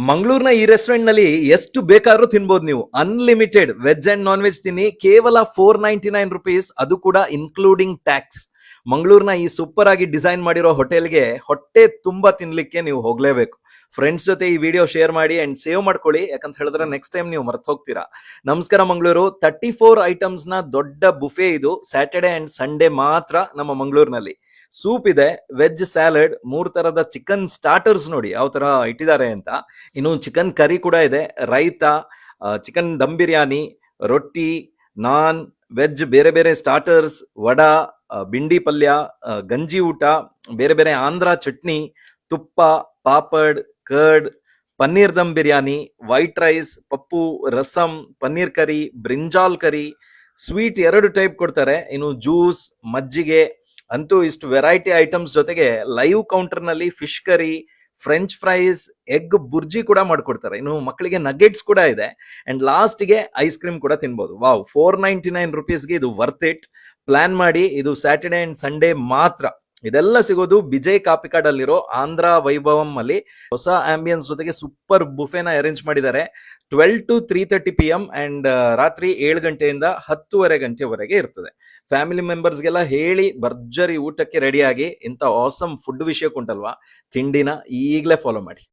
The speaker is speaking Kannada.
ಮಂಗಳೂರಿನ ಈ ರೆಸ್ಟೋರೆಂಟ್ ನಲ್ಲಿ ಎಷ್ಟು ಬೇಕಾದ್ರೂ ತಿನ್ಬೋದು ನೀವು. Unlimited veg and non veg ತಿನ್ನಿ, ಕೇವಲ ₹499, ಅದು ಕೂಡ ಇನ್ಕ್ಲೂಡಿಂಗ್ ಟ್ಯಾಕ್ಸ್. ಮಂಗಳೂರಿನ ಈ ಸೂಪರ್ ಆಗಿ ಡಿಸೈನ್ ಮಾಡಿರೋ ಹೋಟೆಲ್ಗೆ ಹೊಟ್ಟೆ ತುಂಬಾ ತಿನ್ಲಿಕ್ಕೆ ನೀವು ಹೋಗ್ಲೇಬೇಕು. ಫ್ರೆಂಡ್ಸ್ ಜೊತೆ ಈ ವಿಡಿಯೋ ಶೇರ್ ಮಾಡಿ ಅಂಡ್ ಸೇವ್ ಮಾಡ್ಕೊಳ್ಳಿ, ಯಾಕಂತ ಹೇಳಿದ್ರೆ ನೆಕ್ಸ್ಟ್ ಟೈಮ್ ನೀವು ಮರ್ತು ಹೋಗ್ತೀರಾ. ನಮಸ್ಕಾರ ಮಂಗಳೂರು. 34 ಐಟಮ್ಸ್ ನ ದೊಡ್ಡ ಬುಫೆ ಇದು. ಸ್ಯಾಟರ್ಡೆ ಅಂಡ್ ಸಂಡೇ ಮಾತ್ರ ನಮ್ಮ ಮಂಗಳೂರಿನಲ್ಲಿ. ಸೂಪ್ ಇದೆ, ವೆಜ್ ಸ್ಯಾಲಡ್, 3 ತರದ ಚಿಕನ್ ಸ್ಟಾರ್ಟರ್ಸ್ ನೋಡಿ ಯಾವ ತರ ಇಟ್ಟಿದ್ದಾರೆ ಅಂತ. ಇನ್ನು ಚಿಕನ್ ಕರಿ ಕೂಡ ಇದೆ, ರೈತ, ಚಿಕನ್ ದಮ್ ಬಿರಿಯಾನಿ, ರೊಟ್ಟಿ, ನಾನ್, ವೆಜ್ ಬೇರೆ ಬೇರೆ ಸ್ಟಾರ್ಟರ್ಸ್, ವಡಾ, ಬಿಂಡಿ ಪಲ್ಯ, ಗಂಜಿ ಊಟ, ಬೇರೆ ಬೇರೆ ಆಂಧ್ರ ಚಟ್ನಿ, ತುಪ್ಪ, papad, curd, paneer dum biryani, white rice, ಪಪ್ಪು, rasam, paneer curry, brinjal curry, sweet 2 type ಕೊಡ್ತಾರೆ. ಇನ್ನು ಜ್ಯೂಸ್, ಮಜ್ಜಿಗೆ, ಅಂತೂ ಇಷ್ಟು ವೆರೈಟಿ ಐಟಮ್ಸ್ ಜೊತೆಗೆ ಲೈವ್ ಕೌಂಟರ್ ನಲ್ಲಿ fish curry, French fries, egg bhurji ಕೂಡ ಮಾಡ್ಕೊಡ್ತಾರೆ. ಇನ್ನು ಮಕ್ಕಳಿಗೆ ನಗೆಟ್ಸ್ ಕೂಡ ಇದೆ ಅಂಡ್ ಲಾಸ್ಟ್ ಗೆ ಐಸ್ ಕ್ರೀಮ್ ಕೂಡ ತಿನ್ಬಹುದು. ವಾವ್, ₹499 ಇದು ವರ್ತ್ ಇಟ್. ಪ್ಲಾನ್ ಮಾಡಿ, ಇದು ಸ್ಯಾಟರ್ಡೆ ಅಂಡ್ ಸಂಡೇ ಮಾತ್ರ. ಇದೆಲ್ಲ ಸಿಗೋದು ವಿಜಯ್ ಕಾಪಿಕಾಡ್ ಅಲ್ಲಿರೋ ಆಂಧ್ರ ವೈಭವಂ ಅಲ್ಲಿ. ಹೊಸ ಆಂಬಿಯನ್ಸ್ ಜೊತೆಗೆ ಸೂಪರ್ ಬುಫೆನ ಅರೇಂಜ್ ಮಾಡಿದ್ದಾರೆ. 12 to 3:30 PM ಅಂಡ್ ರಾತ್ರಿ 7 ಗಂಟೆಯಿಂದ 10:30 ಗಂಟೆವರೆಗೆ ಇರ್ತದೆ. ಫ್ಯಾಮಿಲಿ ಮೆಂಬರ್ಸ್ಗೆಲ್ಲ ಹೇಳಿ ಭರ್ಜರಿ ಊಟಕ್ಕೆ ರೆಡಿ ಆಗಿ. ಇಂಥ ಆಸಮ್ ಫುಡ್ ವಿಷಯಕ್ಕುಂಟಲ್ವಾ, ತಿಂಡಿನ ಈಗಲೇ ಫಾಲೋ ಮಾಡಿ.